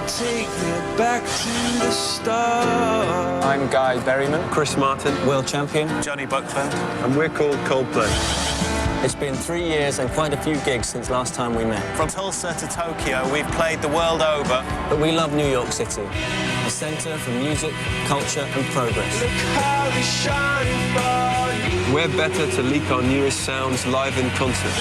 take me back to the start. I'm Guy Berryman. Chris Martin. World champion. Johnny Buckland. And we're called Coldplay. It's been 3 years and quite a few gigs since last time we met. From Tulsa to Tokyo, we've played the world over. But we love New York City, a centre for music, culture and progress. Look how they shine for you. We're better to leak our newest sounds live in concert.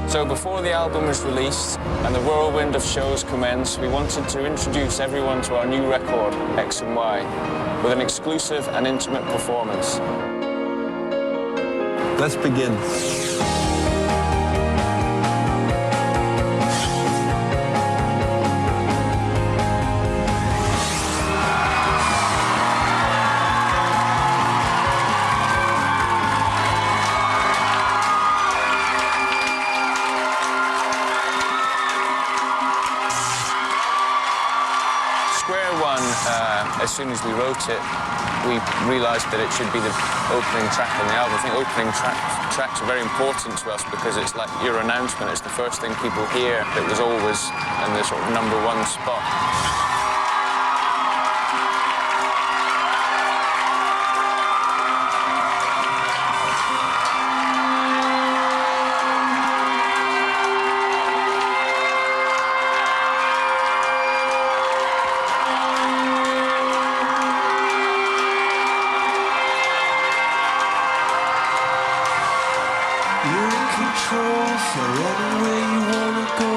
So before the album is released and the whirlwind of shows commence, we wanted to introduce everyone to our new record, X and Y, with an exclusive and intimate performance. Let's begin. Square One, as soon as we wrote it, we realised that it should be the opening track on the album. I think opening tracks are very important to us because it's like your announcement. It's the first thing people hear. It was always in the sort of #1 spot. You're in control for anywhere you wanna go.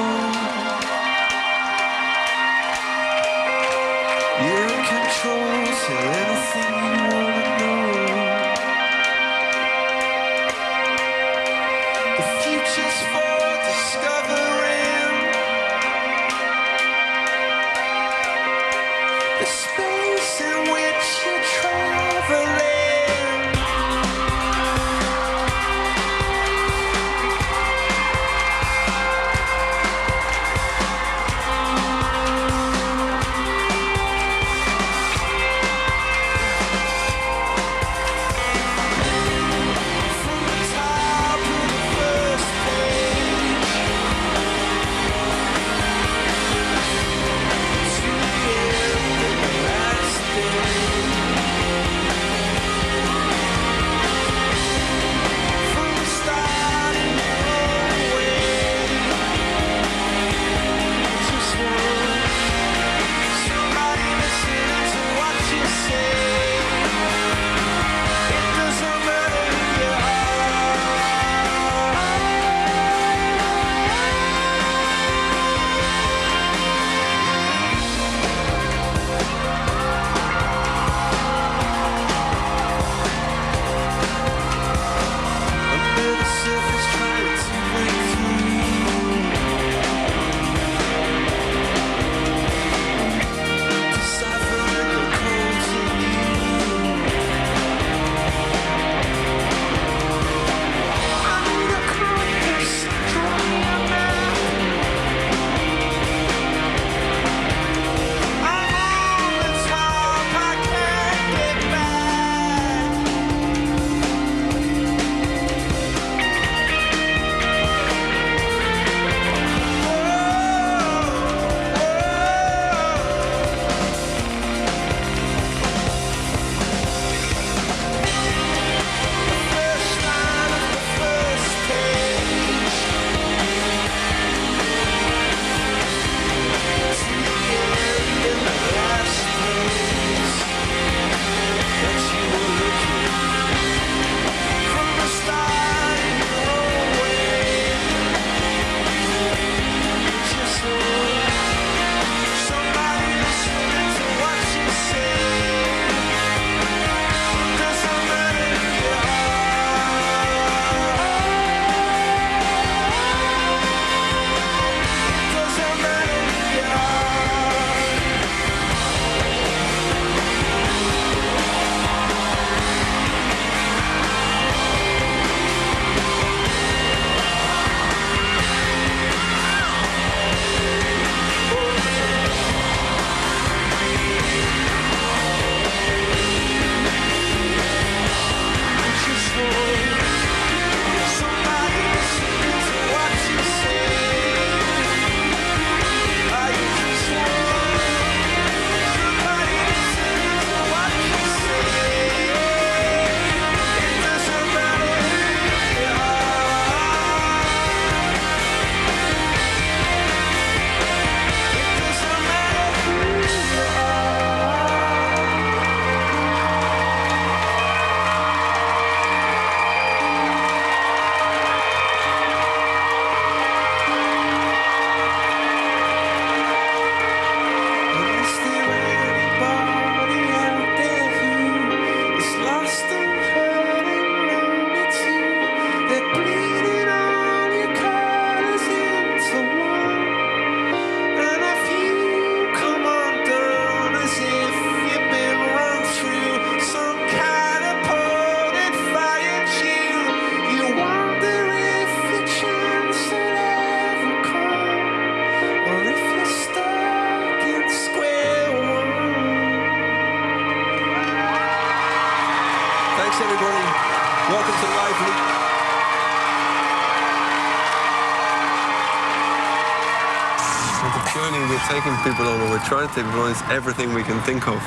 journey we're taking people on, or we're trying to take people on, is everything we can think of.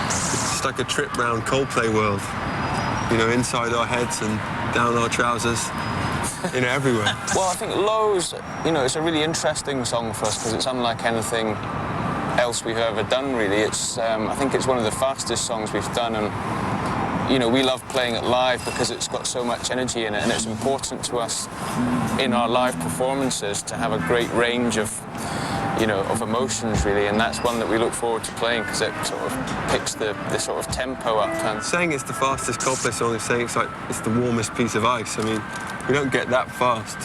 It's like a trip round Coldplay world. You know, inside our heads and down our trousers, you know, everywhere. Well, I think Lows, you know, it's a really interesting song for us because it's unlike anything else we've ever done, really. It's, I think it's one of the fastest songs we've done, and, you know, we love playing it live because it's got so much energy in it, and it's important to us in our live performances to have a great range of, you know, of emotions, really, and that's one that we look forward to playing because it sort of picks the sort of tempo up. And Saying it's the fastest Coldplay song is saying it's like it's the warmest piece of ice. I mean, we don't get that fast.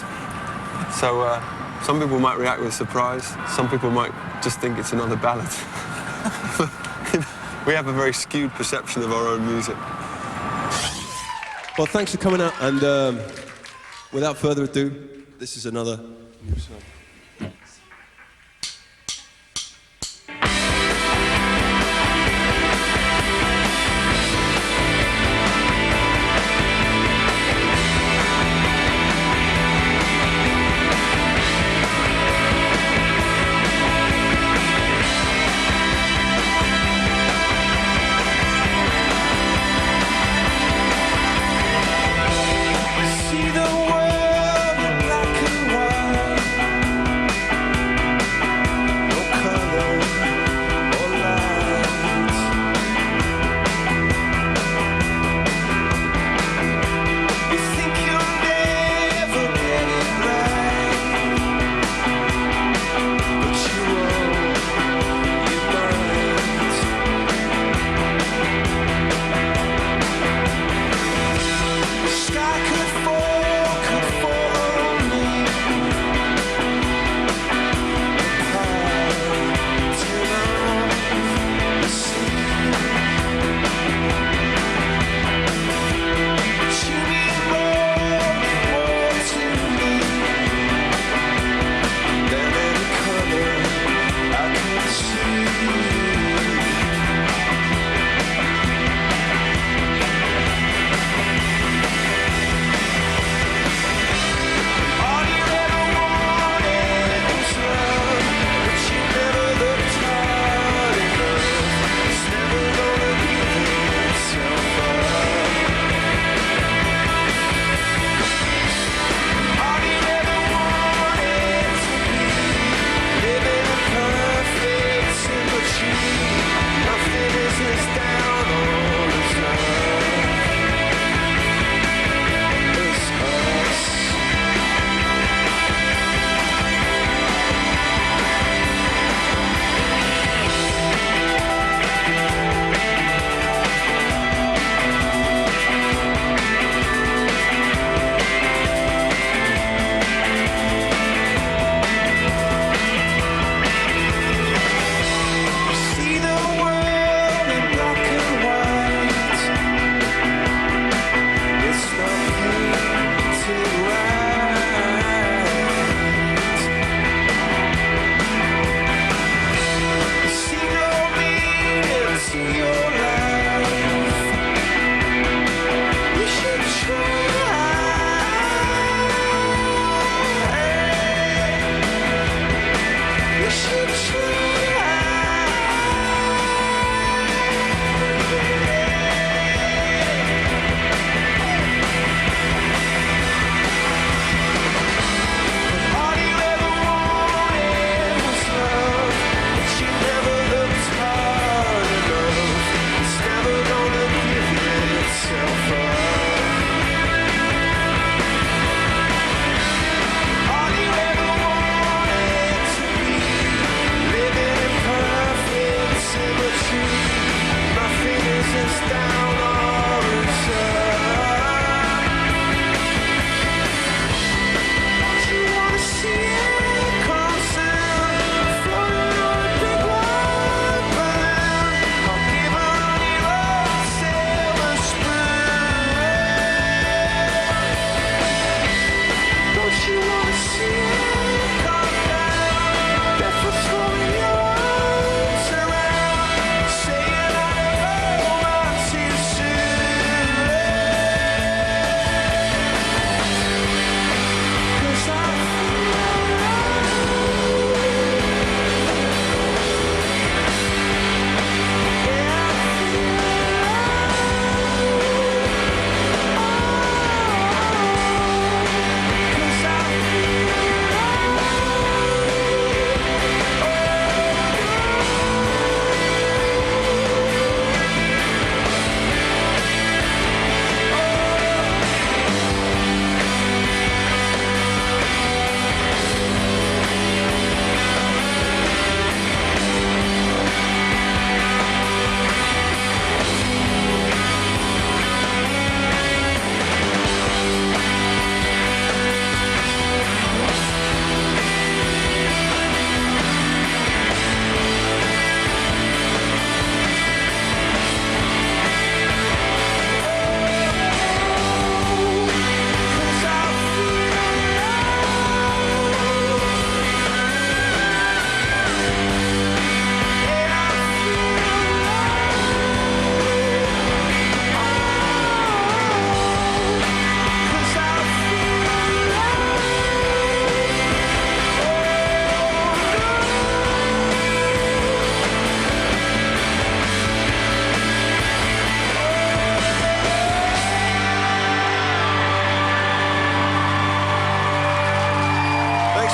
So some people might react with surprise. Some people might just think it's another ballad. We have a very skewed perception of our own music. Well, thanks for coming out, and without further ado, this is another new song. See the world in black and white.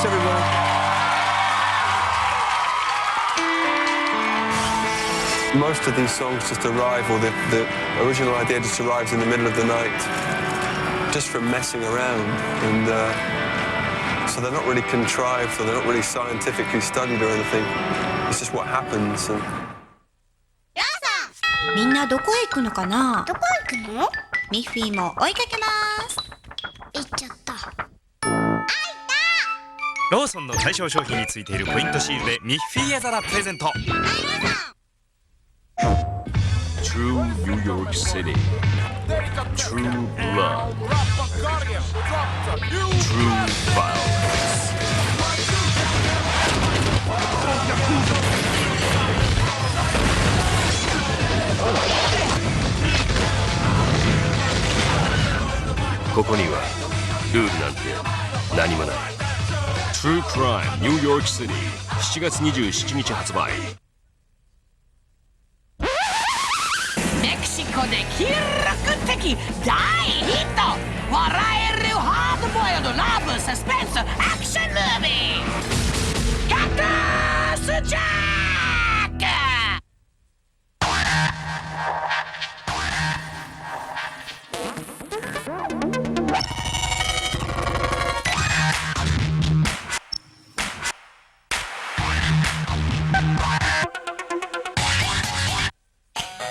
everybody. Most of these songs just arrive, or the original idea just arrives in the middle of the night, just from messing around. And so they're not really contrived, or they're not really scientifically studied or anything. It's just what happens. And みんなどこへ行くのかな。どこ行くの？ミッフィーも追いかけます。行っちゃった。ローソンの対象商品についているポイントシールでミッフィー絵皿プレゼント。 True New York City. True blood. True violence. True Crime New York City 7月27日発売。メキシコで記録的大ヒット笑えるハードボイルドラブサスペンスアクションムービーカクタスジャック。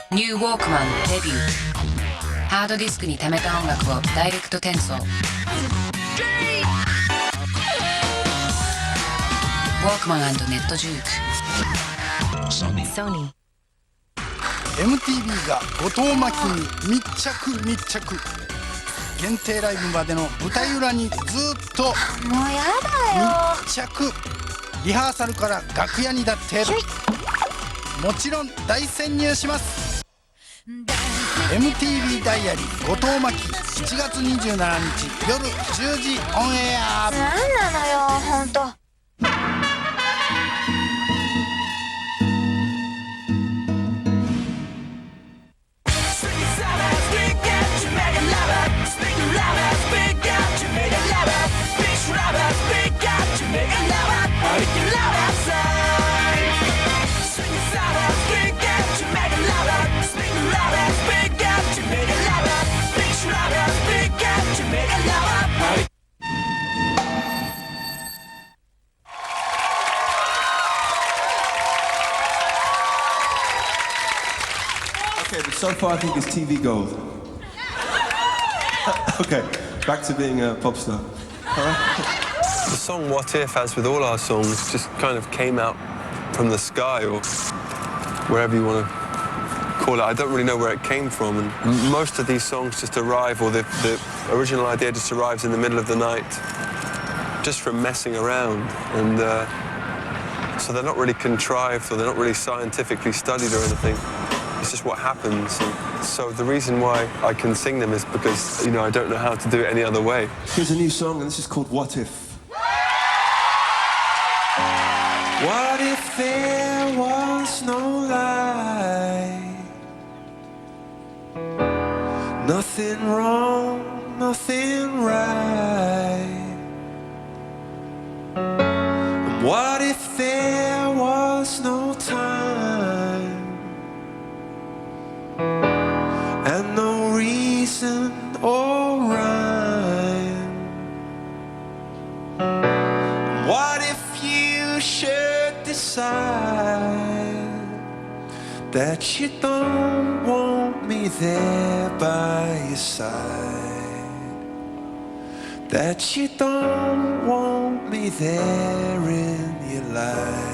ニューウォークマンデビュー。ハードディスクに溜めた音楽をダイレクト転送。ウォークマン&ネットジューク。ソニー。 MTV が後藤真希に密着。限定ライブまでの舞台裏にずっともうやだよ。密着。リハーサルから楽屋にだってもちろん大潜入します。 MTV ダイアリー後藤真希7月27日夜10時オンエア。なんなのよほんと。Okay, but so far I think it's TV gold. Okay, back to being a pop star. All right. the song What If, as with all our songs, just kind of came out from the sky, or wherever you want to call it. I don't really know where it came from, and most of these songs just arrive, or the original idea just arrives in the middle of the night, just from messing around. And so they're not really contrived, or they're not really scientifically studied or anything. It's just what happens. And so the reason why I can sing them is because, you know, I don't know how to do it any other way. Here's a new song, and this is called What If. What if there was no light? Nothing wrong, nothing right. And what if there was no time? And no reason or rhyme. What if you should decide that you don't want me there by your side? That you don't want me there in your life?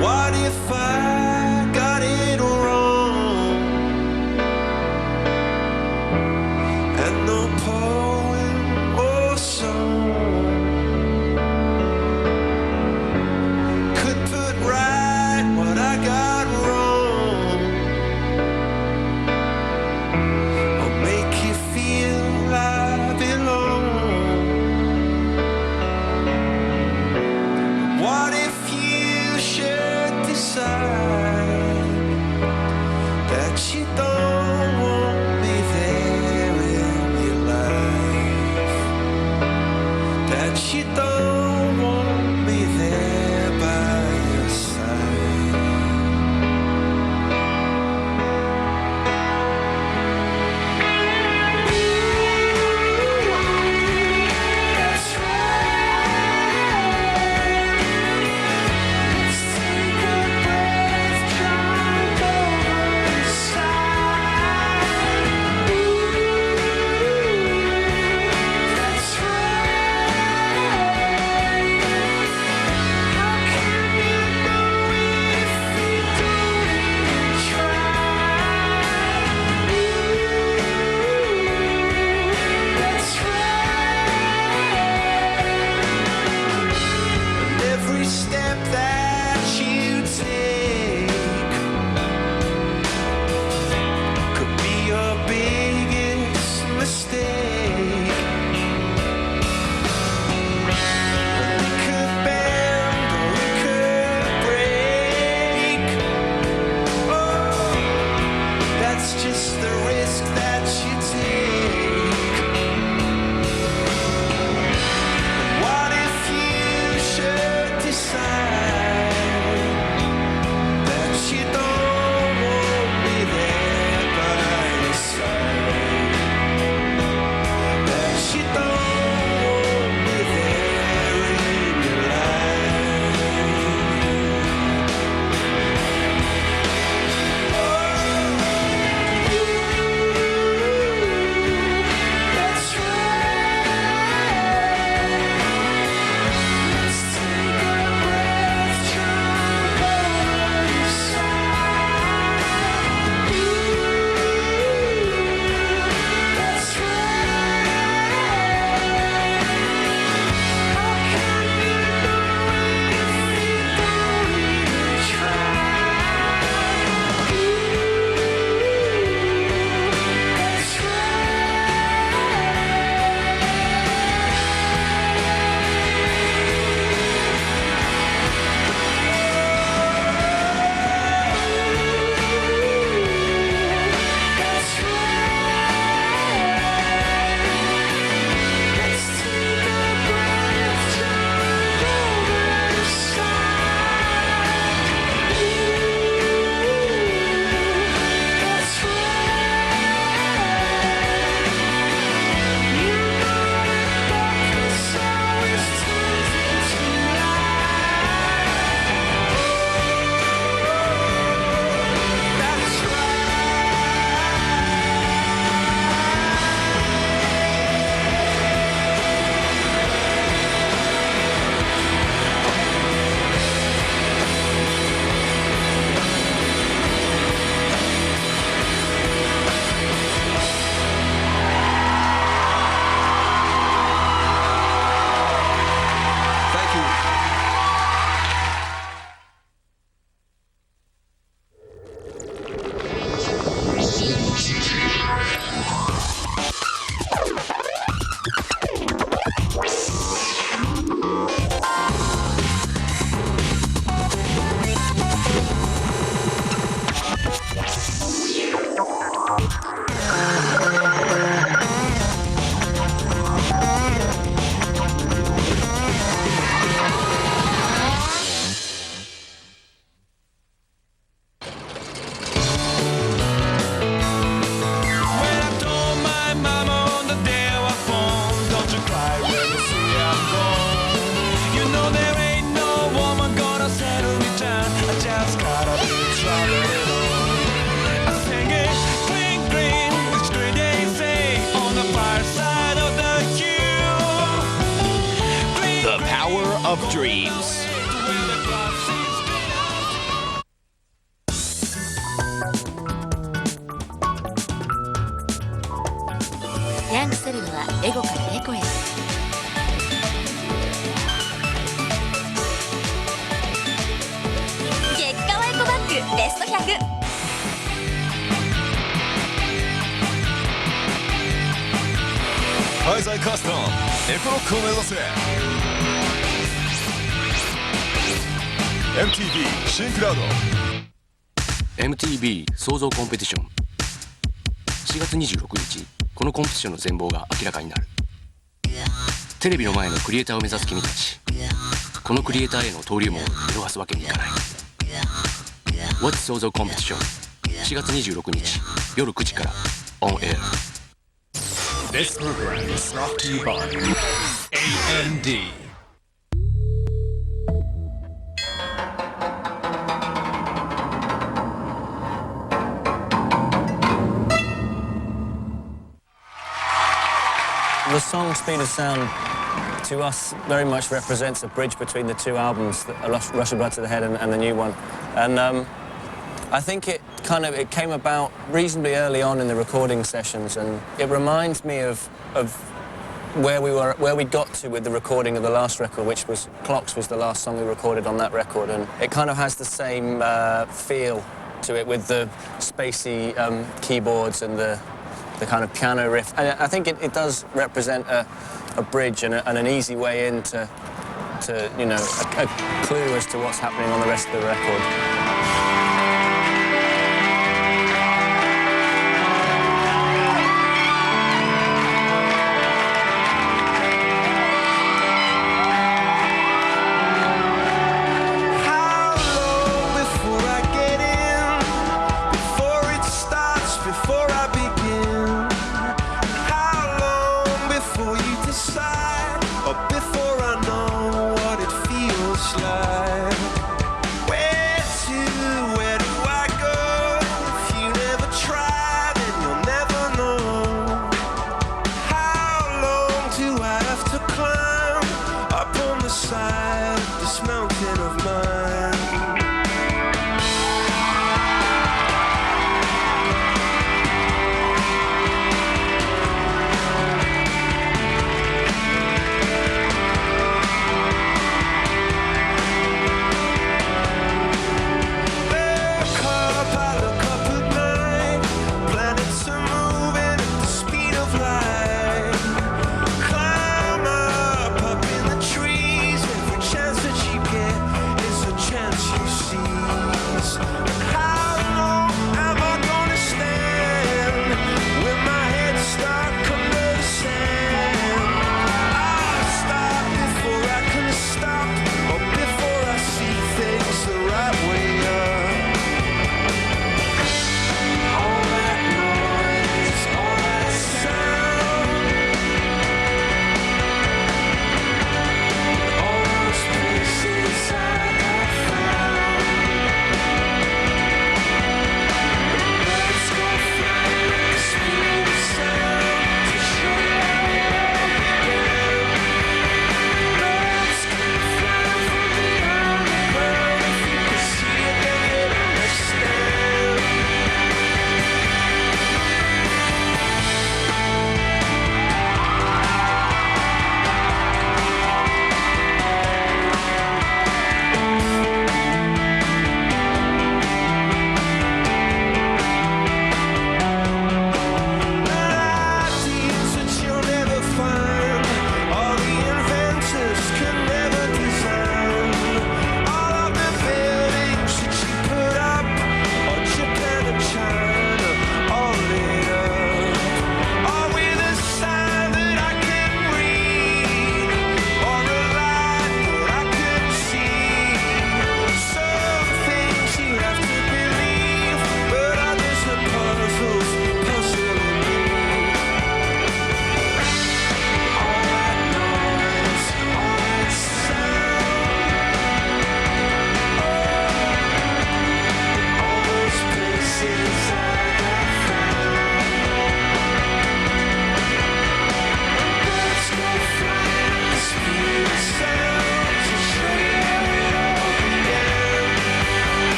What if I got it wrong? And no poem or song could put right what I got wrong, or make you feel I belong. What if you should decide that you don't want me ヤングセレブはエゴからエコへ。月間エコバッグベスト100。廃材カスタムエコロックを目指せ。 MTV 新クラウド MTV 創造コンペティション。4月26日、このコンペティションの全貌が明らかになる。テレビの前のクリエイターを目指す君たち、このクリエイターへの登竜門を見逃すわけにいかない。 What's 創造コンペティション4月26日夜9時からオンエア。 This program is brought to you by AND The song Speed of Sound to us very much represents a bridge between the two albums, Russian Blood to the Head and the new one. And I think it came about reasonably early on in the recording sessions, and it reminds me of where we got to with the recording of the last record, which was Clocks was the last song we recorded on that record, and it kind of has the same feel to it with the spacey keyboards and the kind of piano riff. And I think it does represent a bridge and an easy way into you know, a clue as to what's happening on the rest of the record. Before I know what it feels like, where to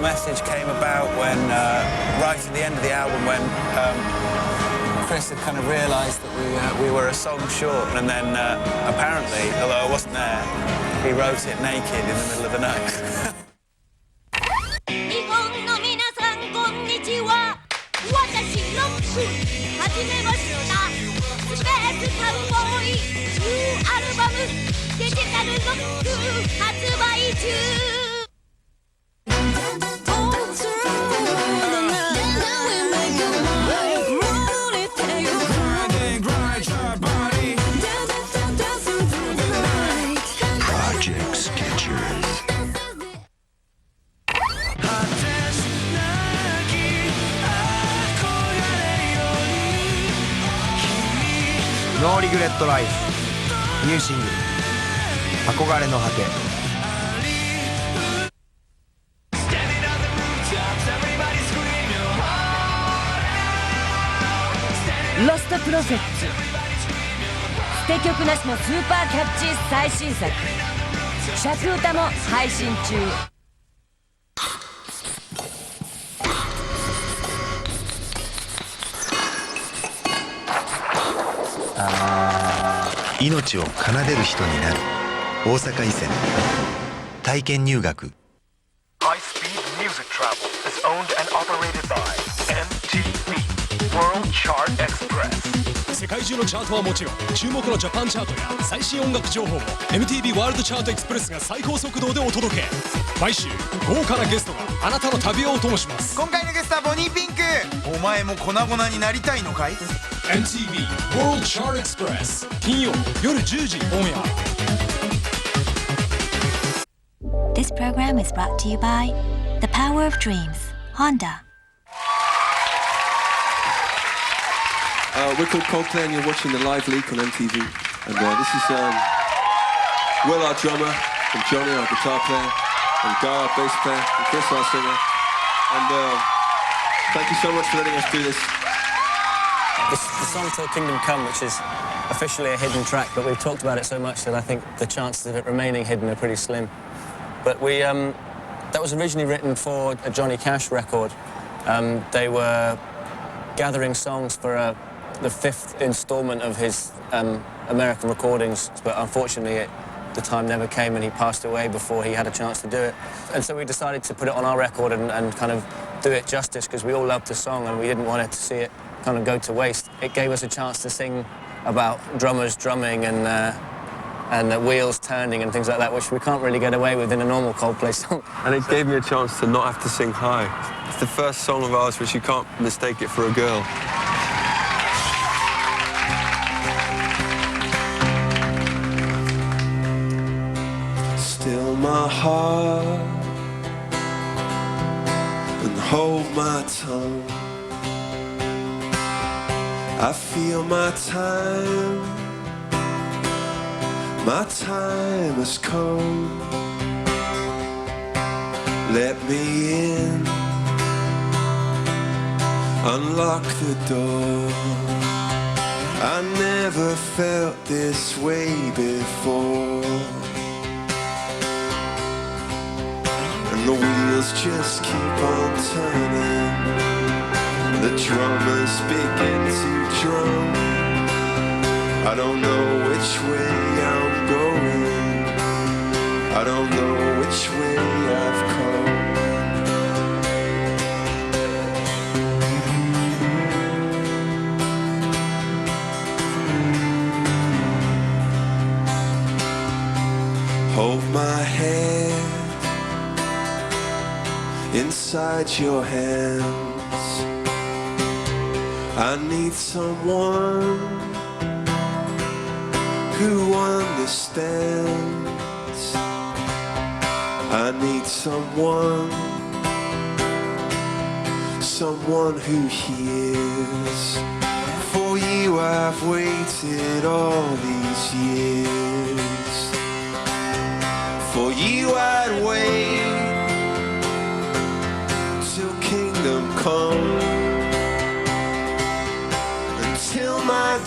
our message came about when, right at the end of the album, when Chris had kind of realised that we were a song short, and then apparently, although I wasn't there, he wrote it naked in the middle of the night. 日本の皆さんこんにちは。私ロック始めましたスペースカウボーイニューアルバムデジタルロック発売中ノーリグレットライフニューシングル憧れの果てロストプロフェッツ捨て曲なしのスーパーキャッチー最新作尺歌も配信中命を奏でる人になる大阪医専体験入学 High-speed music travel is owned and operated by MTV World Chart Express 世界中のチャートはもちろん注目のジャパンチャートや最新音楽情報も MTV ワールドチャートエクスプレスが最高速度でお届け毎週豪華なゲストがあなたの旅をお供します今回のゲストはボニーピンクお前も粉々になりたいのかい MTV World Chart Express 金曜夜10時オンエア This program is brought to you by The Power of Dreams, Honda. We're called Coldplay and you're watching the live leak on MTV. And this is Will, our drummer, and Johnny, our guitar player, and Guy, our bass player, and Chris, our singer. And thank you so much for letting us do this. The song Till Kingdom Come, which is officially a hidden track, but we've talked about it so much that I think the chances of it remaining hidden are pretty slim. But that was originally written for a Johnny Cash record. They were gathering songs for the fifth installment of his American recordings, but unfortunately the time never came and he passed away before he had a chance to do it. And so we decided to put it on our record and kind of do it justice because we all loved the song and we didn't want it to see it kind of go to waste. It gave us a chance to sing about drummers drumming and the wheels turning and things like that, which we can't really get away with in a normal Coldplay song. And it gave me a chance to not have to sing high. It's the first song of ours which you can't mistake it for a girl. Still my heart and hold my tongue. I feel my time has come. Let me in, unlock the door. I never felt this way before. And the wheels just keep on turning. The drummers begin to drum. I don't know which way I'm going. I don't know which way I've come. Hold my head inside your hands. I need someone who understands. I need someone who hears. For you I've waited all these years. For you I'd wait till kingdom come. Until my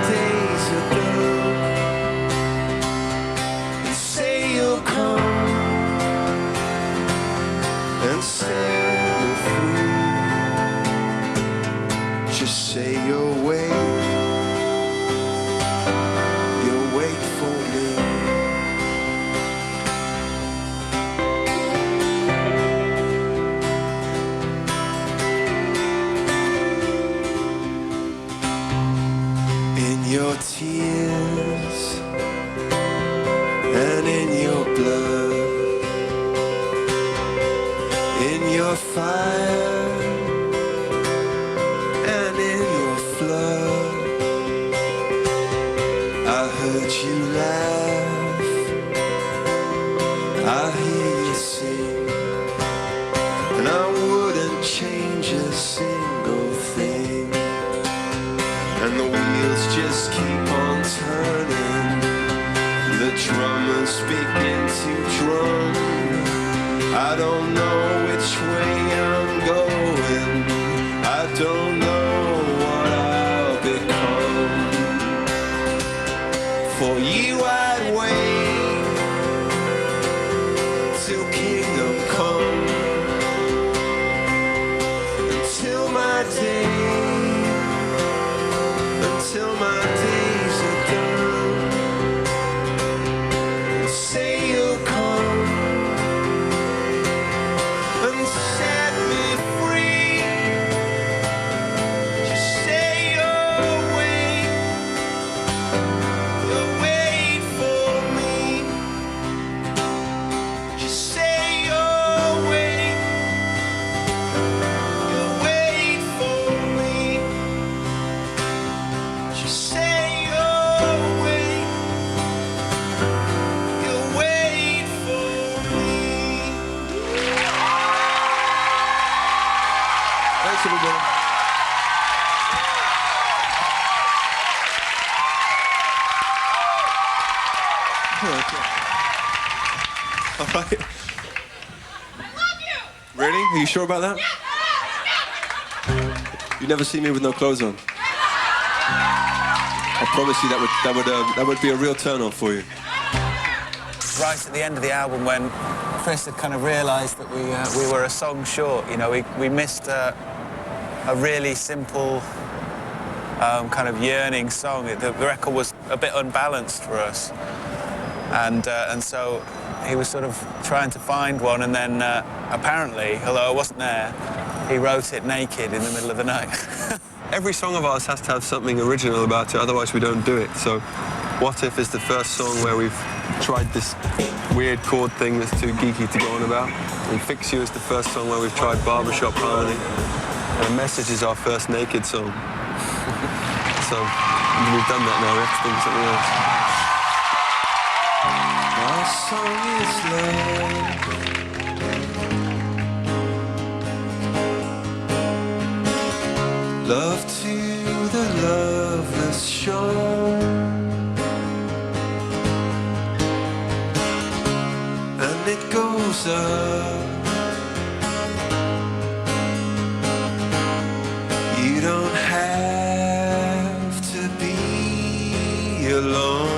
days are done. And say you'll come. tears and in your blood, in your fire and in your flood. I heard you laugh, I hear you sing, and I wouldn't change a single thing. And the wheels just keep on turning, the drummers begin to drum. I don't know which way I'm going, I don't know what I'll become. For you I'd wait till kingdom come, until my day, until my days are done. And say you'll come and set me free. Just say you'll wait for me. Just say you'll wait for me. Just say you'll wait for me. Thanks, everybody. All right. Really? Are you sure about that? You never see me with no clothes on. I promise you that would be a real turn on for you. Right at the end of the album, when Chris had kind of realised that we were a song short, you know, we missed a really simple kind of yearning song. The record was a bit unbalanced for us, and so he was sort of trying to find one, and then apparently, although I wasn't there, he wrote it naked in the middle of the night. Every song of ours has to have something original about it, otherwise we don't do it. So What If is the first song where we've tried this weird chord thing that's too geeky to go on about. And Fix You is the first song where we've tried barbershop harmony. And Message is our first naked song. So we've done that now, we have to think of something else. My song is love, love to the loveless shown, and it goes up. You don't have to be alone.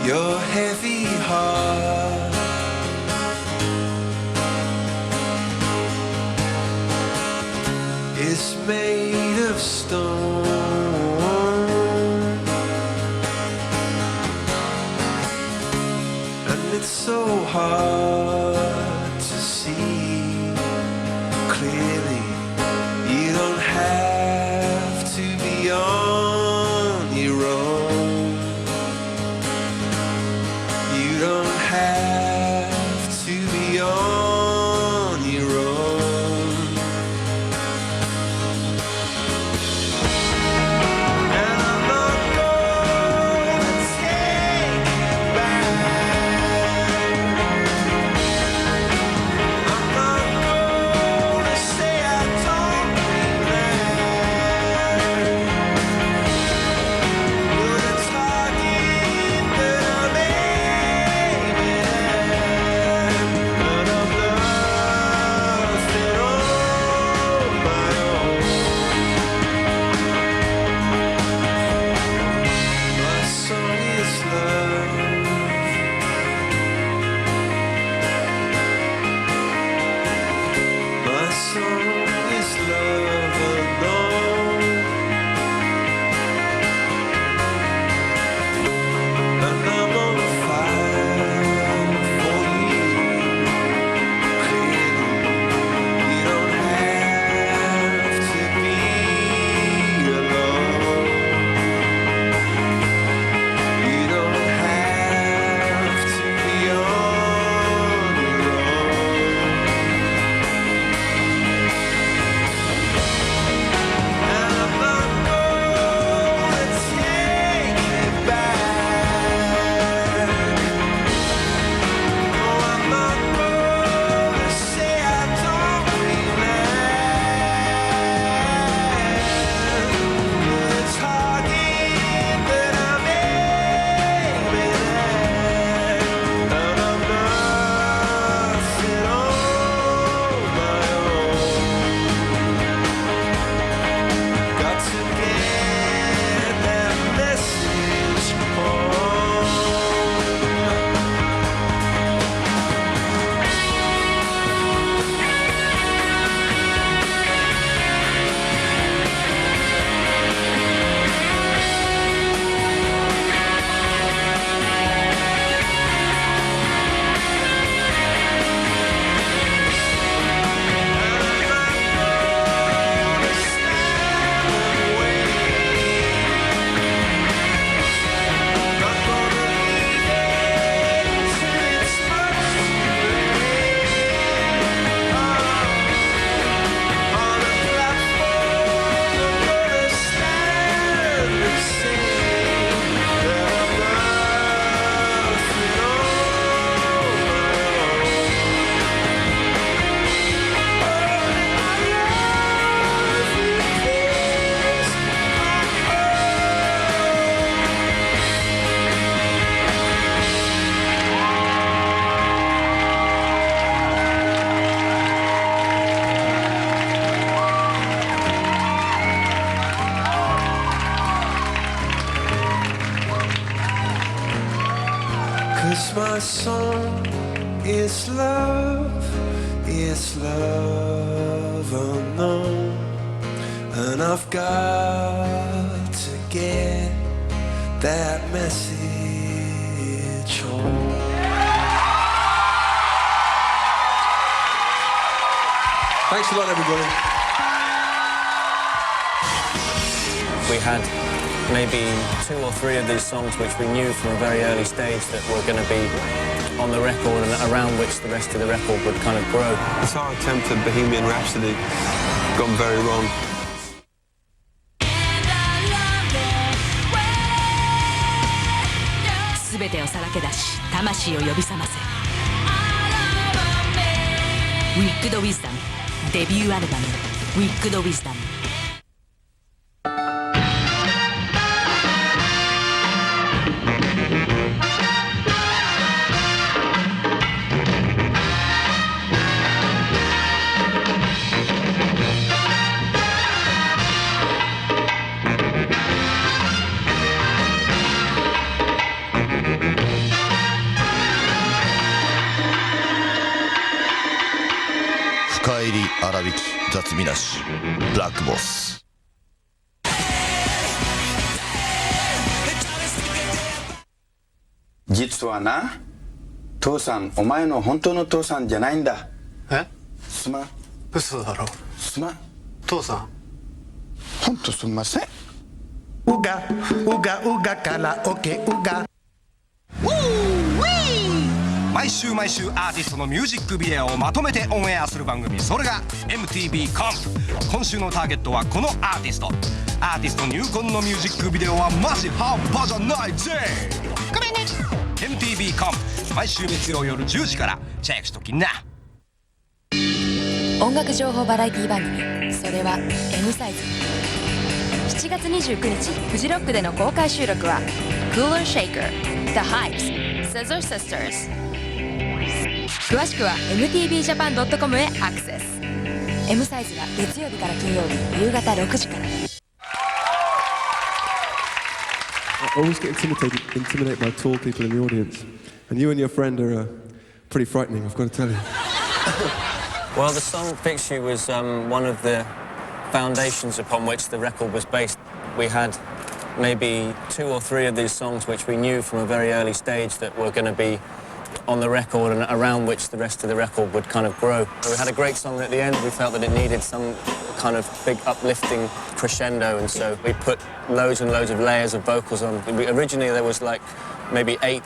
Your heavy heart is made of stone, and it's so hard to see clearly. You don't have to be on your own. You don't have to be on your own. And I'm not gonna take it back. I'm 'Cause my song is love unknown. And I've got to get that message home. Thanks a lot, everybody. We had maybe 2 or 3 of these songs which we knew from a very early stage that were going to be on the record and around which the rest of the record would kind of grow. It's our attempt at Bohemian Rhapsody gone very wrong. 全てをさらけ出し魂を呼び覚ませ Wicked Wisdom デビューアルバム Wicked Wisdom深入り粗挽き雑味なしブラックボス実はな父さんお前の本当の父さんじゃないんだえすまん嘘だろすまん父さん本当すんませんうがうがうがカラオケうが毎週毎週アーティストのミュージックビデオをまとめてオンエアする番組、それが MTV コンプ。今週のターゲットはこのアーティスト。アーティスト入魂のミュージックビデオはマジ半端じゃないぜ。ごめんね。MTV コンプ毎週月曜夜10時からチェックしときな。音楽情報バラエティ番組、それは M サイズ。7月29日フジロックでの公開収録は Cooler Shaker, The Hypes, Scissor Sisters。詳しくは mtvjapan.com へアクセス。 M サイズは月曜日から金曜日夕方6時から。 I always get intimidated by tall people in the audience. And you and your friend are pretty frightening, I've got to tell you. Well, the song Fix You was one of the foundations upon which the record was based. We had maybe 2 or 3 of these songs which we knew from a very early stage that were going to be on the record and around which the rest of the record would kind of grow. So we had a great song at the end. We felt that it needed some kind of big uplifting crescendo, and so we put loads and loads of layers of vocals on. Originally there was like maybe 8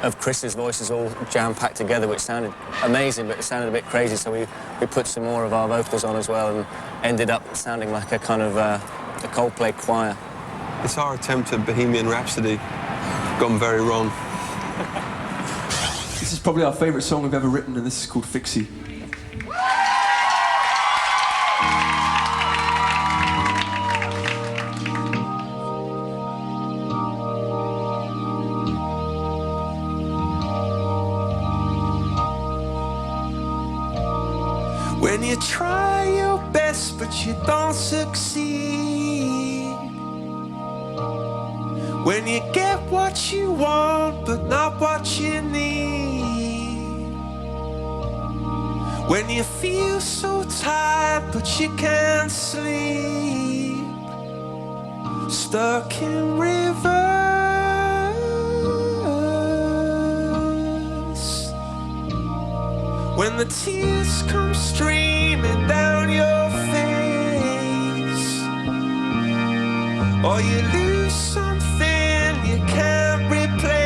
of Chris's voices all jam-packed together, which sounded amazing, but it sounded a bit crazy, so we put some more of our vocals on as well and ended up sounding like a kind of a Coldplay choir. It's our attempt at Bohemian Rhapsody gone very wrong. This is probably our favourite song we've ever written, and this is called Fix You. When you try your best but you don't succeed, when you get what you want but not what you need, when you feel so tired but you can't sleep, stuck in reverse, when the tears come streaming down your face, or you lose something you can't replace,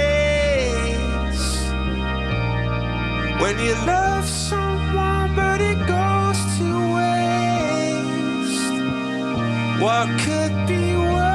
when you love someone but it goes to waste, what could be worse?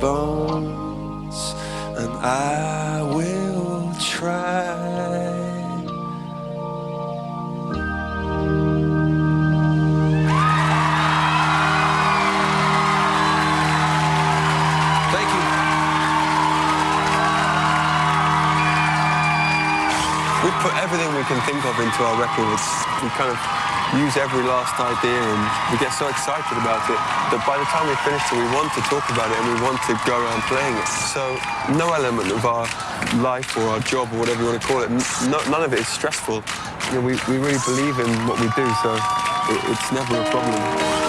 bones, and I will try. We put everything we can think of into our records. We kind of use every last idea and we get so excited about it that by the time we finish it, we want to talk about it and we want to go around playing it. So no element of our life or our job or whatever you want to call it, none of it is stressful. You know, we really believe in what we do, so it's never a problem.